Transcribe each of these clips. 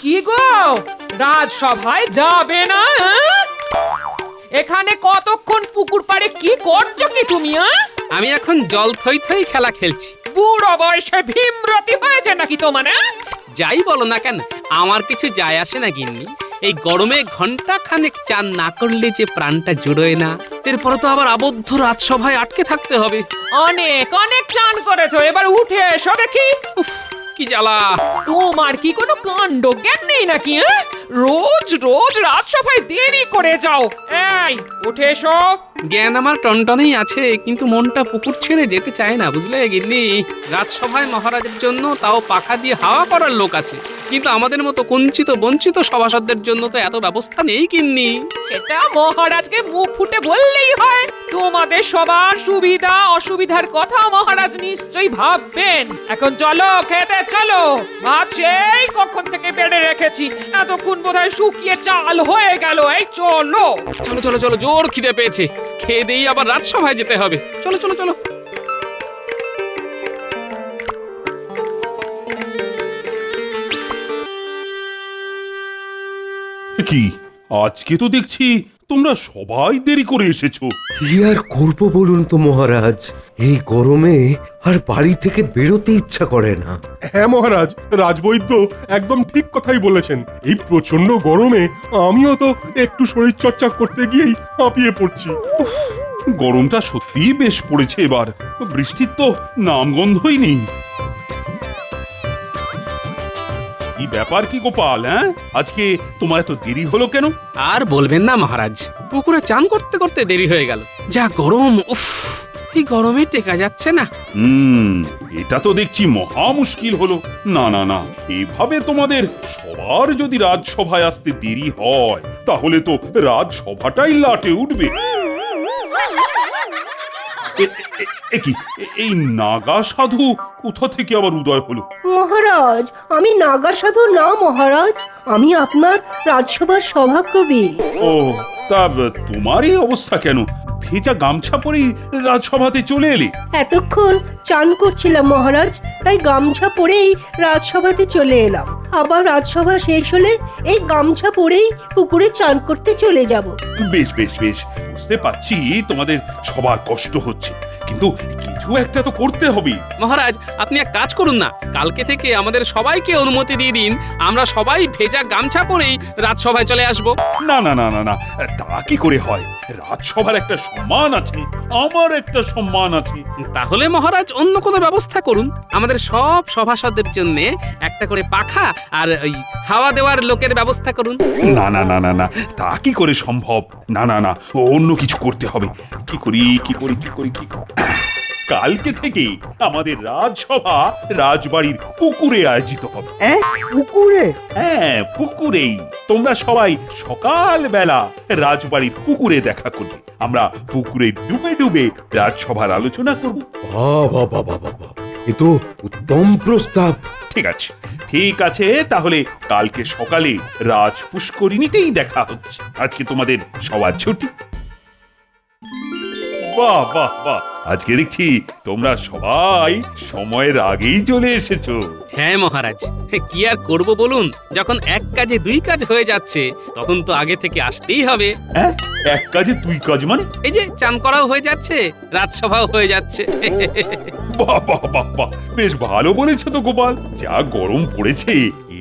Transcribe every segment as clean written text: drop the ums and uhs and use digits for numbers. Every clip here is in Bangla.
কি গো, রাজসভায় যাবে না? এখানে কতক্ষণ পুকুর পাড়ে কি করছো কি তুমি? আমি এখন জল থই থই খেলা খেলছি। বুড়ো বয়সে ভীমরতি হয়েছে নাকি তোমার? যাই বলো না কেন, আমার কিছু যায় আসে না গিন্নি। এই গরমে ঘন্টা খানেক চান না করলে যে প্রাণটা জুড়োয় না। এরপরে তো আবার আবদ্ধ রাজসভায় আটকে থাকতে হবে। অনেক অনেক চান করেছো, এবার উঠে এসো দেখি। উফ, কি জ্বালা! তোমার কি কোনো কাণ্ড জ্ঞান নেই নাকি? রোজ রোজ রাজসভায় দেরি করে যাও। এই উঠে এসো। জ্ঞান আমার টনটনেই আছে, কিন্তু মনটা পুকুর ছেড়ে যেতে চায় না, বুঝলে গিন্নি। রাজসভায় মহারাজের জন্য তাও পাখা দিয়ে হাওয়া করার লোক আছে, কিন্তু আমাদের মতো কুঞ্চিত বঞ্চিত সভাসদদের জন্য তো এত ব্যবস্থা নেই গিন্নি। সেটা মহারাজকে মুখ ফুটে বললেই হয়। তোমাদের সবার সুবিধা অসুবিধার কথা মহারাজ নিশ্চয়ই ভাববেন। এখন চলো, খেতে চলো। ভাত সেই কখন থেকে বেড়ে রেখেছি, এতক্ষণ বোধহয় শুকিয়ে চাল হয়ে গেল। এই চলো চলো চলো চলো, জোর খিদে পেয়েছে। খেয়ে দিয়ে আবার রাজসভায় যেতে হবে। চলো চলো চলো। কি আজকে তো দেখছি তোমরা সবাই দেরি করে এসেছো। কি আর করবো বলুন তো মহারাজ, এই গরমে আর বাড়ি থেকে বেরোতে ইচ্ছা করে না। হ্যাঁ মহারাজ, রাজবৈদ্য একদম ঠিক কথাই বলেছেন। এই প্রচন্ড গরমে আমিও তো একটু শরীর চর্চা করতে গিয়েই হাঁপিয়ে পড়ছি। উফ, গরমটা সত্যিই বেশ পড়েছে এবার। বৃষ্টির তো নামগন্ধই নেই। কি ব্যাপার কি গোপাল, হ্যাঁ আজকে তোমার এত দেরি হলো কেন? আর বলবেন না মহারাজ, পুকুরে চান করতে করতে দেরি হয়ে গেল। যা গরম! উফ, এই গরমে টেকা যাচ্ছে না। এটা তো দেখছি মহা মুশকিল হলো। না না না, এভাবে তোমাদের সবার যদি রাজসভায় আসতে দেরি হয়, তাহলে তো রাজসভাটাই লাটে উঠবে। এই নাগা সাধু কোথা থেকে আবার উদয় হলো? মহারাজ, আমি নাগা সাধু না মহারাজ, আমি আপনার রাজসভার সভাকবি। ও, তা তোমার এই অবস্থা কেন? ভেজা গামছা পরেই রাজসভাতে চলে এলে? এতক্ষণ চান করছিলাম মহারাজ, তাই গামছা পরেই রাজসভাতে চলে এলাম। আবার রাজসভা শেষ হলে এই গামছা পরেই পুকুরে চান করতে চলে যাব। বেশ বেশ বেশ, বুঝতে পারছি তোমাদের সবার কষ্ট হচ্ছে, কিন্তু কিছু একটা তো করতে হবে। মহারাজ, আপনি এক কাজ করুন না, কালকে থেকে আমাদের সবাইকে অনুমতি দিয়ে দিন, আমরা সবাই ভেজা গামছা পরেই রাজসভায় চলে আসব। না না না না না, তা কি করে হয়? রাজসভার একটা সম্মান আছে, আমার একটা সম্মান আছে। তাহলে মহারাজ অন্য কোনো ব্যবস্থা করুন। আমাদের সব সভাসদের জন্য একটা করে পাখা আর ওই হাওয়া দেওয়ার লোকের ব্যবস্থা করুন। না না না না না, তা কি করে সম্ভব? না না না, অন্য কিছু করতে হবে। কি করি কি করি কি করি কি করি? কালকে থেকে আমাদের রাজসভা রাজবাড়ির পুকুরে আয়োজিত হবে। পুকুরে? হ্যাঁ, পুকুরেই। তোমরা সবাই সকাল বেলা রাজবাড়ির পুকুরে দেখা করবে। আমরা পুকুরে ডুবে ডুবে রাজসভার আলোচনা করব। বাবা বাবা বাবা, এ তো উত্তম প্রস্তাব। ঠিক আছে ঠিক আছে, তাহলে কালকে সকালে রাজ পুষ্করিণীতেই দেখা হচ্ছে। আজকে তোমাদের সবার ছুটি। বাহ বাহ বাহ, আজকে দেখছি তোমরা সবাই সময়ের আগেই চলে এসেছো। হ্যাঁ মহারাজ, কি আর করব বলুন, যখন এক কাজে দুই কাজ হয়ে যাচ্ছে তখন তো আগে থেকে আসতেই হবে। হ্যাঁ, এক কাজে দুই কাজ মানে? এই যে চান করাও হয়ে যাচ্ছে, রাজসভাও হয়ে যাচ্ছে। বাহ বাহ বাহ বাহ, বেশ ভালো বলেছো তো গোপাল। যা গরম পড়েছে,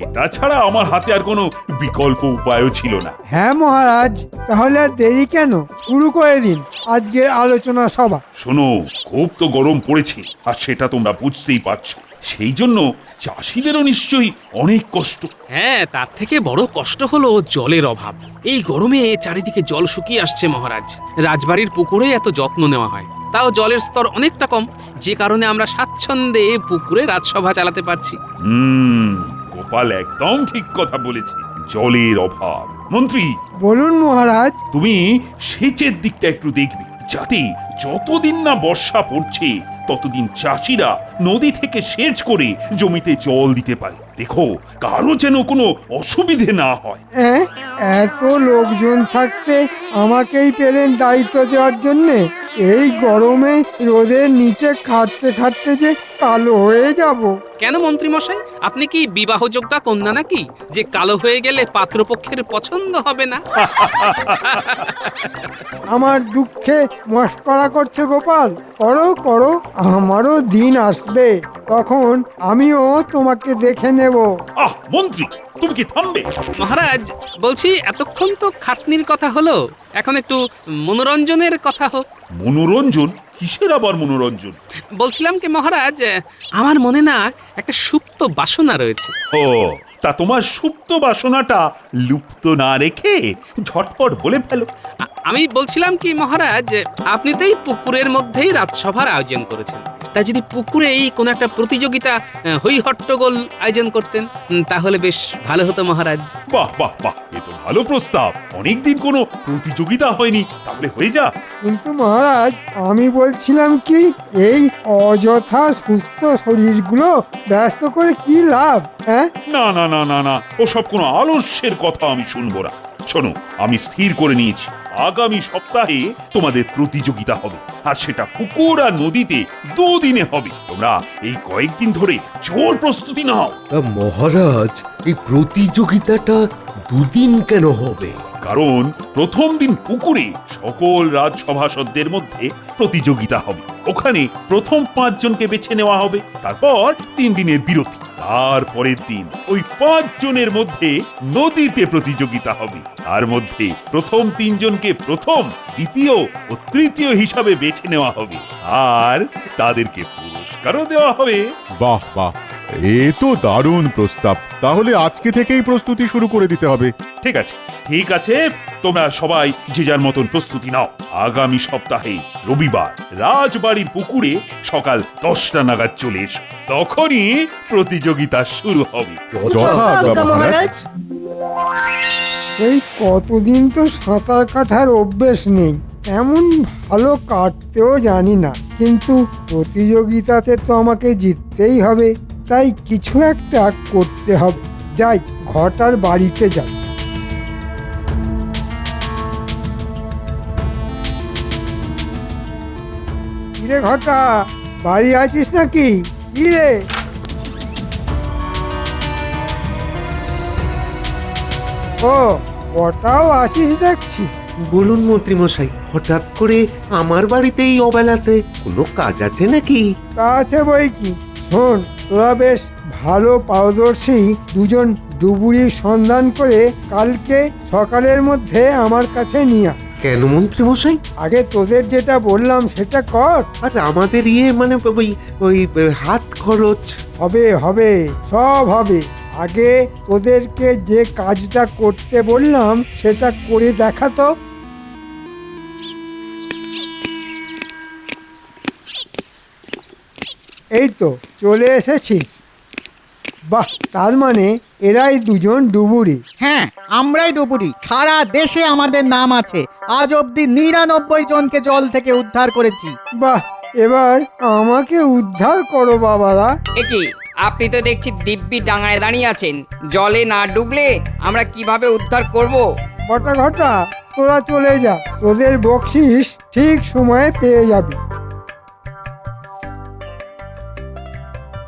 এটা ছাড়া আমার হাতে আর কোনো বিকল্প উপায়ও ছিল না। হ্যাঁ মহারাজ, তাহলে আর দেরি কেন, শুরু করে দিন আজকের আলোচনা সভা। শোনো, খুব তো গরম পড়েছে, আর সেটা তোমরা বুঝতেই পারছো। সেই জন্য চাষিদেরও নিশ্চয়ই অনেক কষ্ট। হ্যাঁ, তার থেকে বড় কষ্ট হলো জলের অভাব। এই গরমে চারিদিকে জল শুকিয়ে আসছে মহারাজ। রাজবাড়ির পুকুরে এত যত্ন নেওয়া হয়, তাও জলের স্তর অনেকটা কম, যে কারণে আমরা স্বাচ্ছন্দ্যে পুকুরে রাজসভা চালাতে পারছি। গোপাল একদম ঠিক কথা বলেছে, জলের অভাব। মন্ত্রী, বলুন মহারাজ। তুমি সেচের দিকটা একটু দেখবে, যাতে যতদিন না বর্ষা পড়ছে ততদিন চাষিরা নদী থেকে সেচ করে জমিতে জল দিতে পারে। দেখো, কারো যেন কোনো অসুবিধে না হয়। এত লোকজন থাকতে আমাকেই পেলেন দায়িত্ব দেওয়ার জন্যে? এই গরমে রোদের নিচে খাটতে খাটতে যে কালো হয়ে যাব। কেন মন্ত্রী মশাই, আপনি কি বিবাহযোগ্যা কন্যা নাকি যে কালো হয়ে গেলে পাত্রপক্ষের পছন্দ হবে না? আমার দুঃখে মস্করা করছে গোপাল? করো করো, আমারও দিন আসবে, তখন আমিও তোমাকে দেখে নেব। আহ মন্ত্রী, তুমি কি থামবে? মহারাজ, বলছি এতক্ষণ তো খাটনির কথা হলো, এখন একটু মনোরঞ্জনের কথা হোক। মনোরঞ্জন? কিসের আবার মনোরঞ্জন? বলছিলাম কি মহারাজ, আমার মনে না একটা সুপ্ত বাসনা রয়েছে। ও, তা তোমার সুপ্ত বাসনাটা লুপ্ত না রেখে ঝটপট বলে ফেলো। আমি বলছিলাম কি মহারাজ, আপনি তো এই পুকুরের মধ্যেই রাজসভার আয়োজন করেছেন, তাই যদি পুকুরেই কোনো একটা প্রতিযোগিতা হই হট্টগোল আয়োজন করতেন তাহলে বেশ ভালো হতো মহারাজ। বাহ বাহ বাহ, এ তো ভালো প্রস্তাব। অনেকদিন কোনো প্রতিযোগিতা হয়নি, তাহলে হয়ে যা। কিন্তু মহারাজ, আমি বলছিলাম কি, এই অযথা সুস্থ শরীরগুলো ব্যস্ত করে কি লাভ? হ্যাঁ, না না না না না, ওসব কোনো আলস্যের কথা আমি শুনবো না। শোনো, আমি স্থির করে নিয়েছি, আগামী সপ্তাহে তোমাদের প্রতিযোগিতা হবে, আর সেটা পুকুর আর নদীতে দুদিনে হবে। তোমরা এই কয়েকদিন ধরে জোর প্রস্তুতি নাও। তা মহারাজ, এই প্রতিযোগিতাটা দুদিন কেন হবে? কারণ প্রথম দিন পুকুরে সকল রাজসভাসদদের মধ্যে প্রতিযোগিতা হবে। ওখানে প্রথম 5 জনকে বেছে নেওয়া হবে, তারপর 3 দিনের বিরতি। তারপরের দিন ওই 5 জনের মধ্যে নদীতে প্রতিযোগিতা হবে। তার মধ্যে প্রথম 3 জনকে প্রথম, দ্বিতীয় ও তৃতীয় হিসাবে বেছে নেওয়া হবে, আর তাদেরকে পুরস্কারও দেওয়া হবে। বাহ বাহ, এ তো দারুণ প্রস্তাব। তাহলে আজকে থেকেই প্রস্তুতি শুরু করে দিতে হবে। ঠিক আছে, ঠিক আছে, তোমরা সবাই যে যার মতন প্রস্তুতি নাও। আগামী সপ্তাহে রবিবার রাজবাড়ির পুকুরে সকাল 10টা নাগাদ চলে এসো, তখনই প্রতিযোগিতা শুরু হবে। আজ্ঞা মহারাজ। সেই কতদিন তো সাঁতার কাটার অভ্যেস নেই, এমন ভালো কাটতেও জানি না, কিন্তু প্রতিযোগিতাতে তো আমাকে জিততেই হবে, তাই কিছু একটা করতে হবে। যাই, ঘটার বাড়িতে যাই। কিরে ঘটা, বাড়ি আছিস নাকি? কি রে? ও, ওটাও আছিস দেখছি। বলুন মন্ত্রী মশাই, হঠাৎ করে আমার বাড়িতেই অবেলাতে কোনো কাজ আছে নাকি? তা আছে বই কি। শোন, তোরা বেশ ভালো পারদর্শী দুজন ডুবুরির সন্ধান করে কালকে সকালের মধ্যে আমার কাছে নিয়ে আয়। কেন মন্ত্রী মশাই? আগে তোদের যেটা বললাম সেটা কর। আর আমাদের মানে ওই ওই হাত খরচ। হবে হবে, সব হবে। আগে তোদেরকে যে কাজটা করতে বললাম সেটা করে দেখাতো। এই তো চলে এসেছিস। বাহ, তার মানে এরাই দুজন ডুবুরি। হ্যাঁ, আমরাই ডুবুরি। সারা দেশে আমাদের নাম আছে। আজ অবধি 99 জনকে জল থেকে উদ্ধার করেছি। বাহ, এবার আমাকে উদ্ধার করো বাবারা। একি, আপনি তো দেখছি দিব্যি ডাঙায় দাঁড়িয়ে আছেন। জলে না ডুবলে আমরা কিভাবে উদ্ধার করব? ঘটা ঘটা, তোরা চলে যা, তোদের বকশিস ঠিক সময়ে পেয়ে যাবি।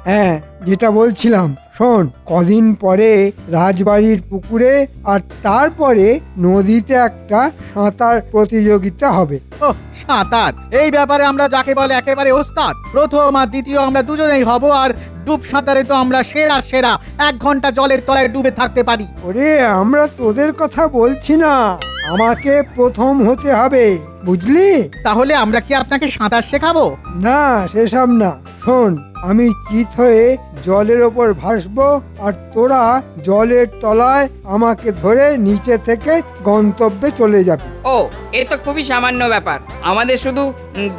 হ্যাঁ, যেটা বলছিলাম, শোন, কদিন পরে রাজবাড়ির পুকুরে আর তারপরে নদীতে একটা সাঁতার প্রতিযোগিতা হবে। ও, সাঁতার! এই ব্যাপারে আমরা যাকে বলে একেবারে ওস্তাদ। প্রথম আর দ্বিতীয় আমরা দুজনেই হব, আর ডুব সাঁতারে তো আমরা সেরা সেরা। 1 ঘন্টা জলের তলায় ডুবে থাকতে পারি। ওরে, আমরা তোদের কথা বলছি না, আমাকে প্রথম হতে হবে, বুঝলি? তাহলে আমরা কি আপনাকে সাঁতার শেখাবো? না, সেসব না। শোন, আমি চিত হয়ে জলের ওপর ভাসবো, আর তোরা জলের তলায় আমাকে ধরে নিচে থেকে গন্তব্যে চলে যাবি। ও, এ তো খুবই সামান্য ব্যাপার। আমাদের শুধু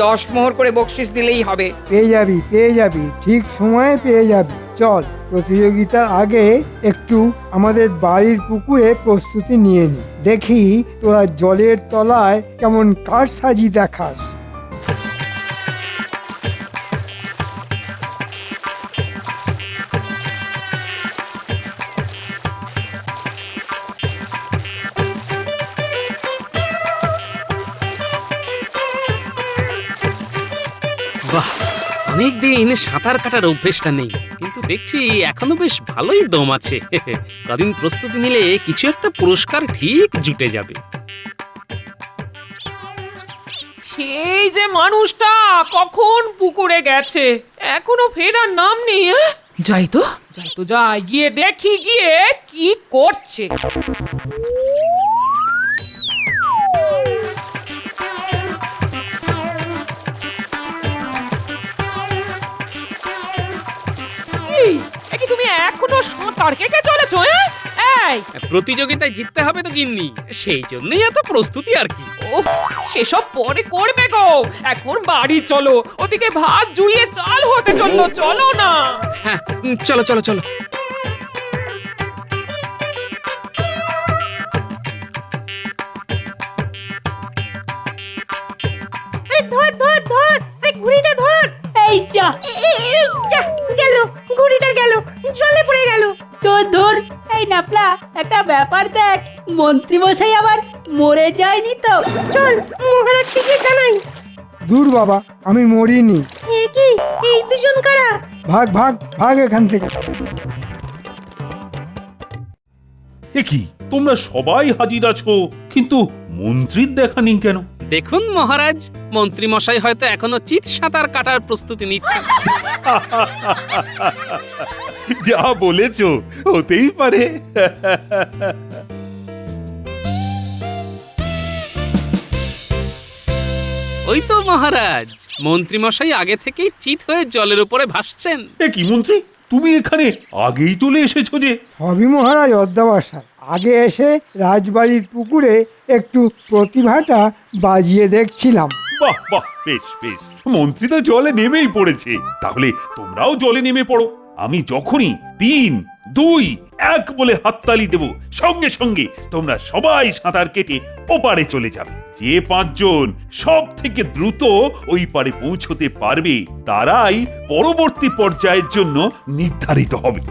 10 মোহর করে বকশিশ দিলেই হবে। পেয়ে যাবি, পেয়ে যাবি, ঠিক সময়ে পেয়ে যাবি। চল, প্রতিযোগিতার আগে একটু আমাদের বাড়ির পুকুরে প্রস্তুতি নিয়ে নি। দেখি তোরা জলের তলায় কেমন কারসাজি দেখাস। অনেকদিন সাঁতার কাটার অভ্যেসটা নেই, কিন্তু দেখছি এখনো বেশ ভালোই দম আছে। কদিন প্রস্তুতি নিলে কিছু একটা পুরস্কার ঠিক জুটে যাবে। সেই যে মানুষটা কখন পুকুরে গেছে, এখনো ফেরার নাম নেই। যাই তো যাই, গিয়ে দেখি গিয়ে কি করছে। কি তুমি এখনো সাঁতার কেটে চলেছো? এই প্রতিযোগিতায় জিততে হবে তো গিন্নি, সেই জন্যই এত প্রস্তুতি আর কি। ওহ, সেসব পরে করবে গো, এখন বাড়ি চলো, ওদিকে ভাত জুড়িয়ে চাল হতে চললো, চলো না। হ্যাঁ, চলো চলো চলো। ধর ধর ধর, ঘুড়িটা ধর। এই যা, গেল, ঘুড়িটা গেল, জলে পড়ে গেল। তোর ধর। এই নাপলা, একটা ব্যাপার দেখ, মন্ত্রী মশাই আবার মরে যায়নি তো? চল মহারাজকে গিয়ে জানাই। দূর বাবা, আমি মরিনি। এ কি, এই দুজন কারা? ভাগ ভাগ ভাগ এখান থেকে। এ কি, তোমরা সবাই হাজির আছো, কিন্তু মন্ত্রীর দেখা নেই কেন? দেখুন মহারাজ, মন্ত্রী মশাই হয়তো এখনো চিত সাঁতার কাটার প্রস্তুতি নিচ্ছেন। যা বলেছো, হতেই পারে। ওই তো মহারাজ, মন্ত্রী মশাই আগে থেকেই চিত হয়ে জলের উপরে ভাসছেন। এ কি মন্ত্রী, তুমি এখানে আগেই চলে এসেছো যে? সবই মহারাজ অধ্যবসায়। আগে এসে রাজবাড়ির পুকুরে একটু প্রতিভাটা বাজিয়ে দেখছিলাম। বাহ বাহ, বেশ বেশ, মন্ত্রী তো জলে নেমেই পড়েছে, তাহলে তোমরাও জলে নেমে পড়ো। আমি যখনই 3, 2, 1 বলে হাততালি দেব, সঙ্গে সঙ্গে তোমরা সবাই সাঁতার কেটে ওপারে চলে যাবে। যে 5 জন সব থেকে দ্রুত ওই পারে পৌঁছতে পারবে, তারাই পরবর্তী পর্যায়ের জন্য নির্ধারিত হবে।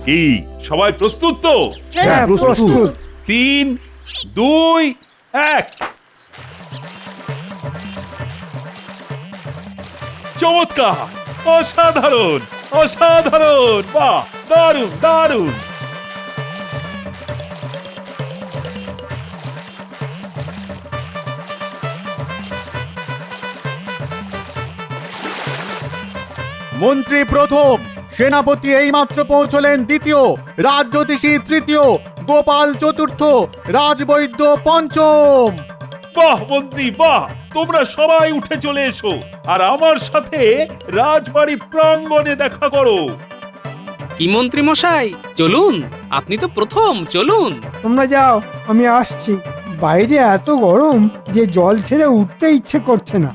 কি সবাই প্রস্তুত তো? হ্যাঁ, প্রস্তুত। 3, 2, 1। চমৎকার, অসাধারণ অসাধারণ, বাহ, দারুণ দারুণ। মন্ত্রী প্রথম, সেনাপতি এইমাত্র পৌঁছলেন দ্বিতীয়, রাজজ্যোতিষী তৃতীয়, গোপাল চতুর্থ, রাজবৈদ্য পঞ্চম। বাহ মন্ত্রী বাহ, তোমরা সবাই উঠে চলে এসো আর আমার সাথে রাজবাড়ি প্রাঙ্গণে দেখা করো। কি মন্ত্রী মশাই, চলুন, আপনি তো প্রথম, চলুন। তোমরা যাও, আমি আসছি। বাইরে এত গরম যে জল ছেড়ে উঠতে ইচ্ছে করছে না।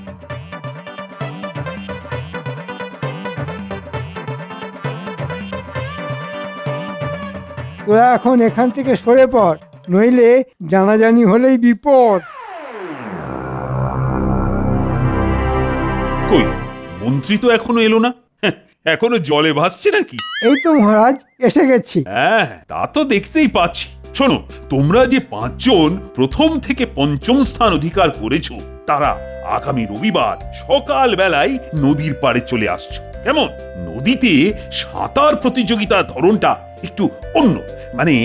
তোরা এখন এখান থেকে সরে পড়, নইলে জানাজানি হলেই বিপদ। কই, মন্ত্রী তো এখনো এলো না, এখনো জলে ভাসছে নাকি? এই তো মহারাজ, এসে গেছি। হ্যাঁ, তা তো দেখতেই পাচ্ছি। শোনো, তোমরা যে 5 জন প্রথম থেকে পঞ্চম স্থান অধিকার করেছো, তারা আগামী রবিবার সকাল বেলায় নদীর পাড়ে চলে আসছো। কেমন? নদীতে সাঁতার প্রতিযোগিতার ধরনটা একটু অন্য, মানে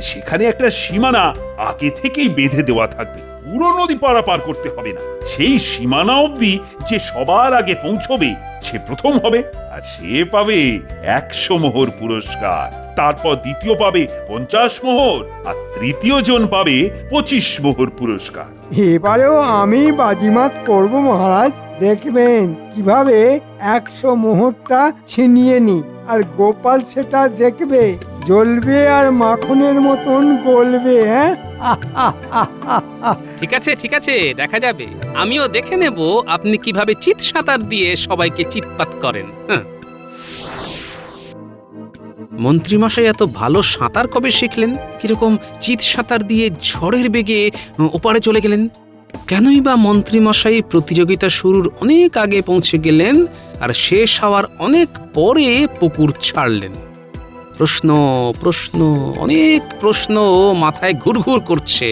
সেখানে একটা সীমানা আগে থেকেই বেঁধে দেওয়া থাকবে, পুরো নদী পারাপার করতে হবে না। সেই সীমানা অবধি যে সবার আগে পৌঁছবে সে প্রথম হবে, আর সে পাবে 100 মোহর পুরস্কার। তারপর দ্বিতীয় পাবে 50 মোহর, আর তৃতীয় জন পাবে 25 মোহর পুরস্কার। এবারেও আমি বাজিমাত করব মহারাজ, দেখবেন কিভাবে 100 মোহরটা ছিনিয়ে নি, আর গোপাল সেটা দেখবে, জ্বলবে আর মাখনের মতন গলবে। হ্যাঁ, ঠিক আছে ঠিক আছে, দেখা যাবে। আমিও দেখে নেব আপনি কিভাবে চিত সাঁতার দিয়ে সবাইকে চিৎপাত করেন। মন্ত্রী মশাই এত ভালো সাঁতার কবে শিখলেন? কিরকম চিত সাঁতার দিয়ে ঝড়ের বেগে ওপারে চলে গেলেন? কেনই বা মন্ত্রী মশাই প্রতিযোগিতা শুরুর অনেক আগে পৌঁছে গেলেন আর শেষ হওয়ার অনেক পরে পুকুর ছাড়লেন? প্রশ্ন প্রশ্ন অনেক প্রশ্ন মাথায় ঘুরঘুর করছে।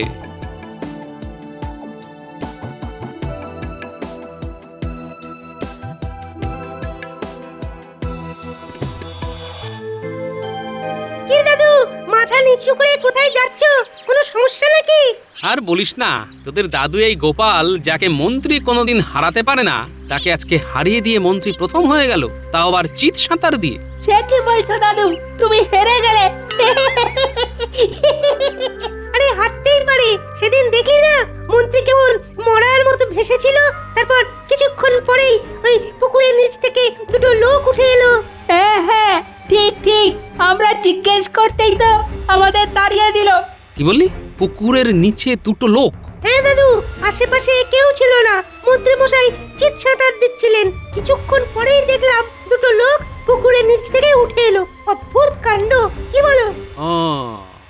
কি দাদু, মাথা নিচু করে কোথায় যাচ্ছ? কোনো সমস্যা নাকি? আর বলিস না, তোদের দাদু এই গোপাল যাকে মন্ত্রী কোনোদিন হারাতে পারে না, তাকে আজকে হারিয়ে দিয়ে মন্ত্রী প্রথম হয়ে গেল, তাও আবার চিৎ সাঁতার দিয়ে। সে কি বলছো দাদু, তুমি হেরে গেলে? আরে হাঁটতেই পারে। সেদিন দেখলি না মন্ত্রী কেমন মরার মতো ভেসেছিল? তারপর কিছুক্ষণ পরেই ওই পুকুরের নিচ থেকে দুটো লোক উঠে এলো। হ্যাঁ হ্যাঁ, ঠিক ঠিক, আমরা জিজ্ঞেস করতেই তো আমাদের তাড়িয়ে দিল। কি বললি? পুকুরের নিচে দুটো লোক? হ্যাঁ দাদু, আশেপাশে কেউ ছিল না। মন্ত্রী মশাই চিৎ সাঁতার দিচ্ছিলেন। কিছুক্ষণ পরেই দেখলাম দুটো লোক পুকুরের নিচ থেকে উঠে এলো। অদ্ভুত কাণ্ড, কি বলো? ও,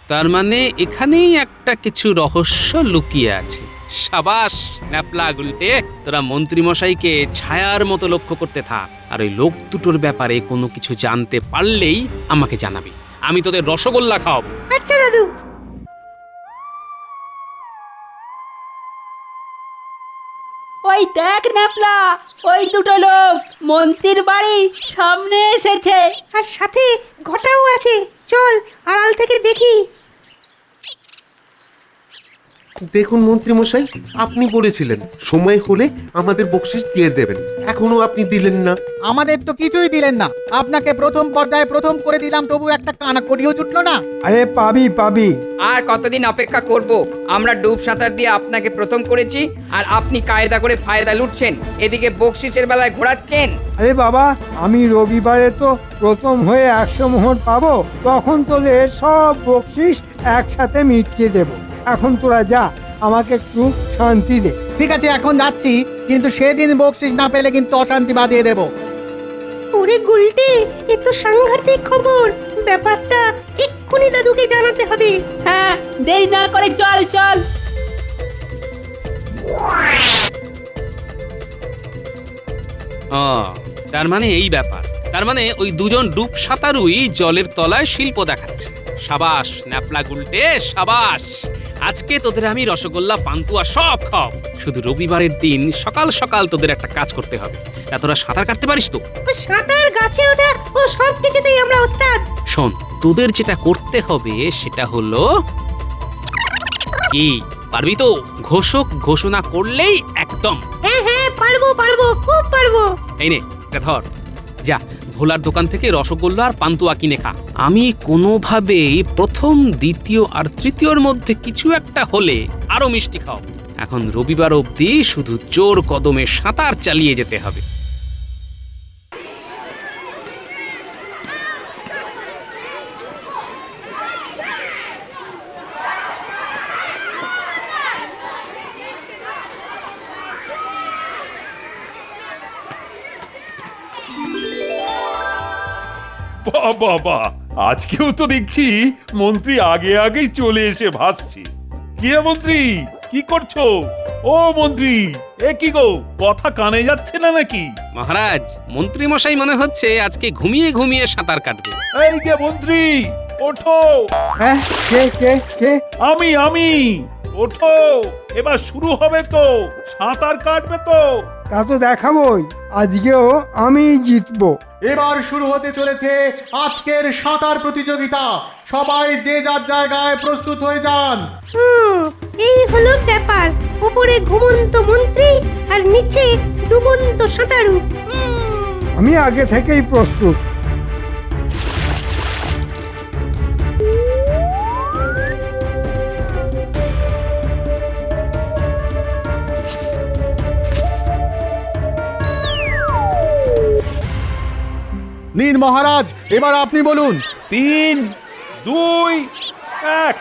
তার মানে এখানেই একটা কিছু রহস্য লুকিয়ে আছে। সাবাস ন্যাপলা গুলটে, তোরা মন্ত্রী মশাইকে ছায়ার মতো লক্ষ্য করতে থাক, আর ওই লোক দুটোর ব্যাপারে কোনো কিছু জানতে পারলেই আমাকে জানাবি। আমি তোদের রসগোল্লা খাওয়াবো। আচ্ছা দাদু। ওই দেখ ন্যাপলা, ওই দুটো লোক মন্ত্রীর বাড়ি সামনে এসেছে। আর সাথে ঘটাও আছে। চল আড়াল থেকে দেখি। দেখুন মন্ত্রী মশাই, আপনি বলেছিলেন সময় হলে আমাদের বকশিস দিয়ে দেবেন, এখনো আপনি দিলেন না। আমাদের তো কিছুই দিলেন না। আপনাকে প্রথম পর্যায়ে প্রথম করে দিলাম, তবু একটা কানাকড়িও জুটলো না। আরে পাবি পাবি। আর কতদিন অপেক্ষা করব? আমরা ডুব সাঁতার দিয়ে আপনাকে প্রথম করেছি, আর আপনি কায়দা করে ফায়দা লুটছেন, এদিকে বকশিসের বেলায় ঘোরাচ্ছেন। আরে বাবা, আমি রবিবারে তো প্রথম হয়ে 100 মোহর পাবো, তখন তোদের সব বকশিস একসাথে মিটিয়ে দেব। এখন তোরা যা, আমাকে একটু শান্তি দে। ঠিক আছে, এখন যাচ্ছি, কিন্তু সেদিন বকশিস না পেলে কিন্তু অশান্তি বাঁধিয়ে দেবো। ওরে গুলটে, এ তো সাংঘাতিক খবর। ব্যাপারটা এক্ষুনি দাদুকে জানাতে হবে। হ্যাঁ, দেরি না করে চল চল। ও, তার মানে এই ব্যাপার। তার মানে ওই দুজন ডুব সাঁতারুই জলের তলায় শিল্প দেখাচ্ছে। সাবাস ন্যাপলা গুলটে, সাবাস। আজকে তোদের আমি রসগোল্লা পান্তুয়া সব খাও। শুধু রবিবারের দিন সকাল সকাল তোদের একটা কাজ করতে হবে। তা তোরা সাঁতার কাটতে পারিস তো? ও সাঁতার, গাছে ওঠা ও সব কিছুতেই আমরা ওস্তাদ। শোন, তোদের যেটা করতে হবে সেটা হলো কি, পারবি তো? ঘোষক ঘোষণা করলেই একদম। হ্যাঁ হ্যাঁ, পারবো পারবো, খুব পারবো। এই নে, এটা ধর, যা ভোলার দোকান থেকে রসগোল্লা আর পান্তুয়া কিনে খা। আমি কোনোভাবেই প্রথম, দ্বিতীয় আর তৃতীয়র মধ্যে কিছু একটা হলে আরো মিষ্টি খাও। এখন রবিবার অবধি শুধু জোর কদমে সাঁতার চালিয়ে যেতে হবে। বাবা, আজকেও তো দেখছি মন্ত্রী আগে আগেই চলে এসে ভাসছে। কি হে মন্ত্রী, কি করছো? ও মন্ত্রী, এ কি গো, কথা কানে যাচ্ছে না নাকি? মহারাজ, মন্ত্রী মশাই মনে হচ্ছে আজকে ঘুমিয়ে ঘুমিয়ে সাঁতার কাটবে। এই যে মন্ত্রী, ওঠো। হ্যাঁ, কে কে কে? আমি ওঠো, এবার শুরু হবে তো, সাঁতার কাটবে তো। তা তো দেখাবই, আজকেও আমি জিতবো। এবার শুরু হতে চলেছে আজকের সাঁতার প্রতিযোগিতা। সবাই যে যার জায়গায় প্রস্তুত হয়ে যান। এই হলো ব্যাপার। উপরে ঘুমন্ত মন্ত্রী আর নিচে ডুবন্ত সাঁতারু। আমি আগে থেকেই প্রস্তুত। নীল মহারাজ, এবার আপনি বলুন। 3, 2, 1।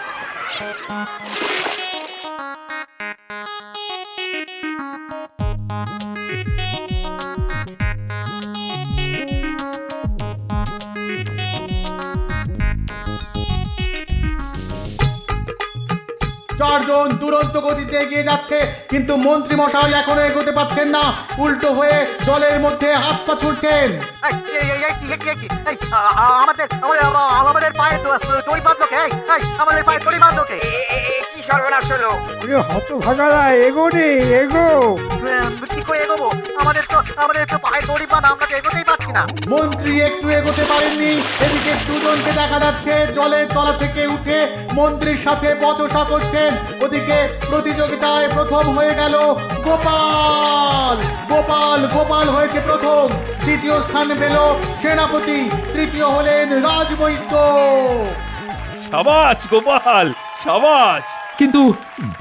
চারজন দুরন্ত গতিতে এগিয়ে যাচ্ছে, কিন্তু মন্ত্রী মশাই এখনো এগোতে পারছেন না, উল্টো হয়ে জলের মধ্যে হাত পা ছুটছেন। আমাদের পায়ে দড়ি বাঁধলো কে? আমাদের পায়ে দড়ি বাঁধলো কে? কি সর্বনাশ হলো? ওরে হতভাগারা, এগো রে এগো। কি করে এগোবো? আমাদের তো পায়ে দড়ি বাঁধা, আমরা তো এগোতেই পারছি না। মন্ত্রী একটু এগোতে পারেননি। এদিকে দুজনকে দেখা যাচ্ছে জলের তলা থেকে উঠে মন্ত্রীর সাথে বচসা করছেন। ওদিকে প্রতিযোগিতায় প্রথম হয়ে গেল গোপাল। গোপাল গোপাল হয়েছে প্রথম, দ্বিতীয় স্থান পেল সেনাপতি, তৃতীয় হলেন রাজবৈদ্য। সাবাস গোপাল, সাবাস। কিন্তু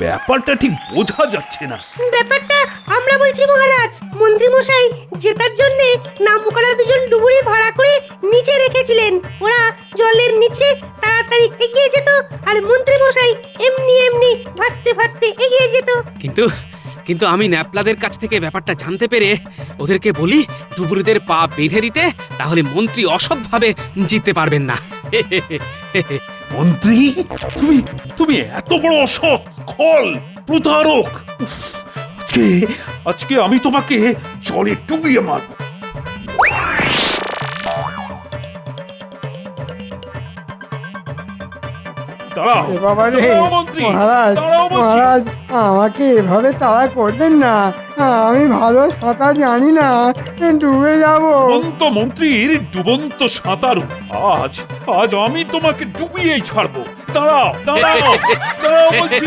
ব্যাপারটা ঠিক বোঝা যাচ্ছে না। ব্যাপারটা আমরা বলছি মহারাজ। মন্ত্রী মশাই জেতার জন্য নামকরা দুজন ডুবুরি ভাড়া করে নিচে রেখেছিলেন। ওরা জলের নিচে তাড়াতাড়ি এগিয়ে যেত, আর মন্ত্রী মশাই এমনি এমনি ভাসতে ভাসতে এগিয়ে যেত। কিন্তু আমি ন্যাপলাদের কাছ থেকে ব্যাপারটা জানতে পেরে ওদেরকে বলি ডুবুরিদের পা বেঁধে দিতে, তাহলে মন্ত্রী অসৎভাবে জিততে পারবেন না। মন্ত্রী, তুমি এত বড় অসৎ, খল, প্রতারক। উফ, আজকে আমি তোমাকে জলে ডুবিয়ে মারব। দাঁড়াও, এ বাবা রে, দাঁড়াও মন্ত্রী, মহারাজ দাঁড়াও বলছি। মহারাজ, আমাকে এভাবে তাড়া করবেন না। আমি ভালো সাঁতার জানি না, ডুবে যাব। ডুবন্ত মন্ত্রীর ডুবন্ত সাঁতার। আজ আমি তোমাকে ডুবিয়েই ছাড়বো। দাঁড়াও দাঁড়াও দাঁড়াও বলছি।